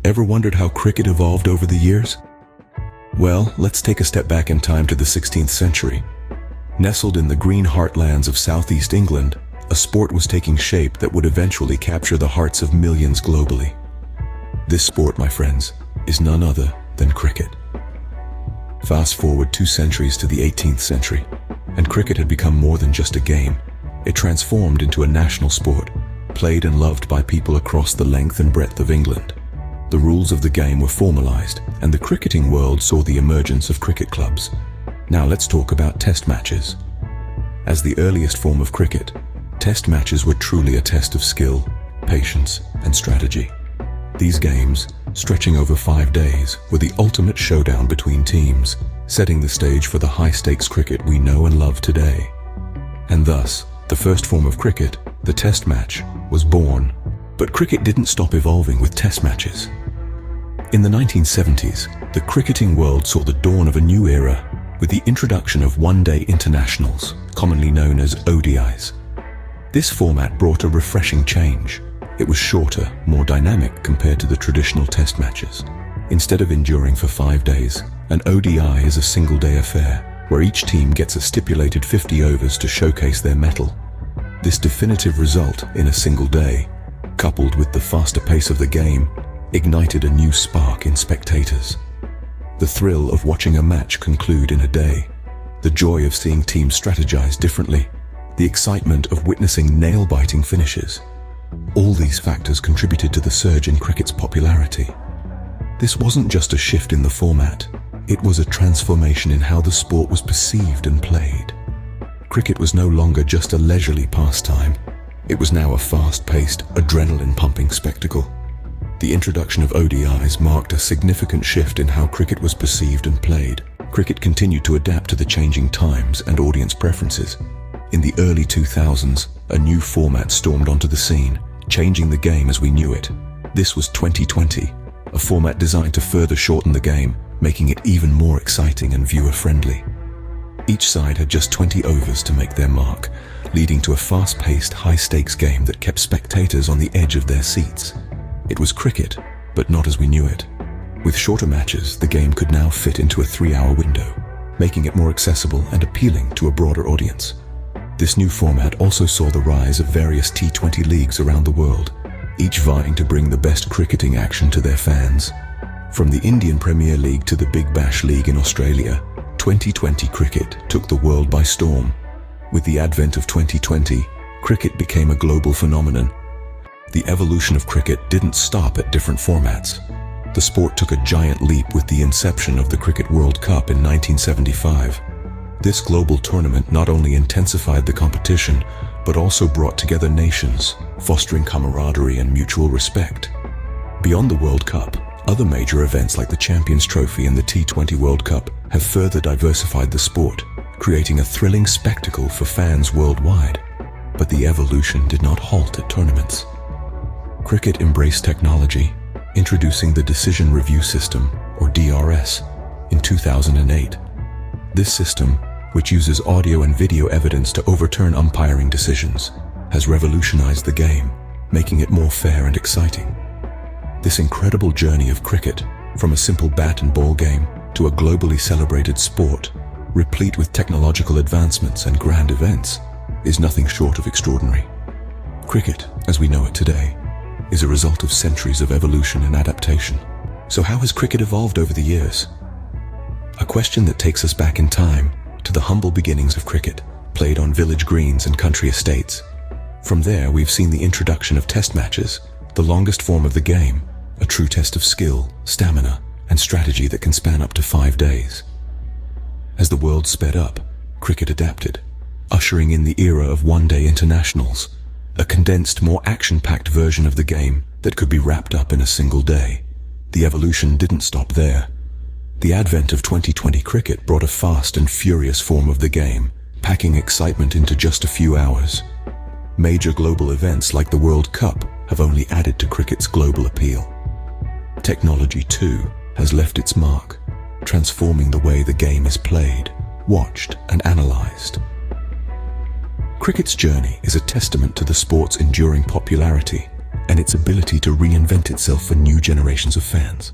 Ever wondered how cricket evolved over the years? Well, let's take a step back in time to the 16th century. Nestled in the green heartlands of southeast England, a sport was taking shape that would eventually capture the hearts of millions globally. This sport, my friends, is none other than cricket. Fast forward 2 centuries to the 18th century, and cricket had become more than just a game. It transformed into a national sport, played and loved by people across the length and breadth of England. The rules of the game were formalized, and the cricketing world saw the emergence of cricket clubs. Now let's talk about test matches. As the earliest form of cricket, test matches were truly a test of skill, patience, and strategy. These games, stretching over 5 days, were the ultimate showdown between teams, setting the stage for the high-stakes cricket we know and love today. And thus, the first form of cricket, the test match, was born. But cricket didn't stop evolving with test matches. In the 1970s, the cricketing world saw the dawn of a new era with the introduction of one-day internationals, commonly known as ODIs. This format brought a refreshing change. It was shorter, more dynamic compared to the traditional test matches. Instead of enduring for 5 days, an ODI is a single-day affair, where each team gets a stipulated 50 overs to showcase their mettle. This definitive result in a single day, coupled with the faster pace of the game, ignited a new spark in spectators. The thrill of watching a match conclude in a day, the joy of seeing teams strategize differently, the excitement of witnessing nail-biting finishes. All these factors contributed to the surge in cricket's popularity. This wasn't just a shift in the format, it was a transformation in how the sport was perceived and played. Cricket was no longer just a leisurely pastime. It was now a fast-paced, adrenaline-pumping spectacle. The introduction of ODIs marked a significant shift in how cricket was perceived and played. Cricket continued to adapt to the changing times and audience preferences. In the early 2000s, a new format stormed onto the scene, changing the game as we knew it. This was T20, a format designed to further shorten the game, making it even more exciting and viewer-friendly. Each side had just 20 overs to make their mark, leading to a fast-paced, high-stakes game that kept spectators on the edge of their seats. It was cricket, but not as we knew it. With shorter matches, the game could now fit into a 3-hour window, making it more accessible and appealing to a broader audience. This new format also saw the rise of various T20 leagues around the world, each vying to bring the best cricketing action to their fans. From the Indian Premier League to the Big Bash League in Australia, T20 cricket took the world by storm. With the advent of T20, cricket became a global phenomenon. The evolution of cricket didn't stop at different formats. The sport took a giant leap with the inception of the Cricket World Cup in 1975. This global tournament not only intensified the competition, but also brought together nations, fostering camaraderie and mutual respect. Beyond the World Cup, other major events like the Champions Trophy and the T20 World Cup have further diversified the sport, creating a thrilling spectacle for fans worldwide. But the evolution did not halt at tournaments. Cricket embraced technology, introducing the Decision Review System, or DRS, in 2008. This system, which uses audio and video evidence to overturn umpiring decisions, has revolutionized the game, making it more fair and exciting. This incredible journey of cricket, from a simple bat and ball game to a globally celebrated sport, replete with technological advancements and grand events, is nothing short of extraordinary. Cricket, as we know it today, is a result of centuries of evolution and adaptation. So how has cricket evolved over the years? A question that takes us back in time to the humble beginnings of cricket, played on village greens and country estates. From there, we've seen the introduction of test matches, the longest form of the game, a true test of skill, stamina, and strategy that can span up to 5 days. As the world sped up, cricket adapted, ushering in the era of one-day internationals, a condensed, more action-packed version of the game that could be wrapped up in a single day. The evolution didn't stop there. The advent of T20 cricket brought a fast and furious form of the game, packing excitement into just a few hours. Major global events like the World Cup have only added to cricket's global appeal. Technology, too, has left its mark, transforming the way the game is played, watched, and analyzed. Cricket's journey is a testament to the sport's enduring popularity and its ability to reinvent itself for new generations of fans.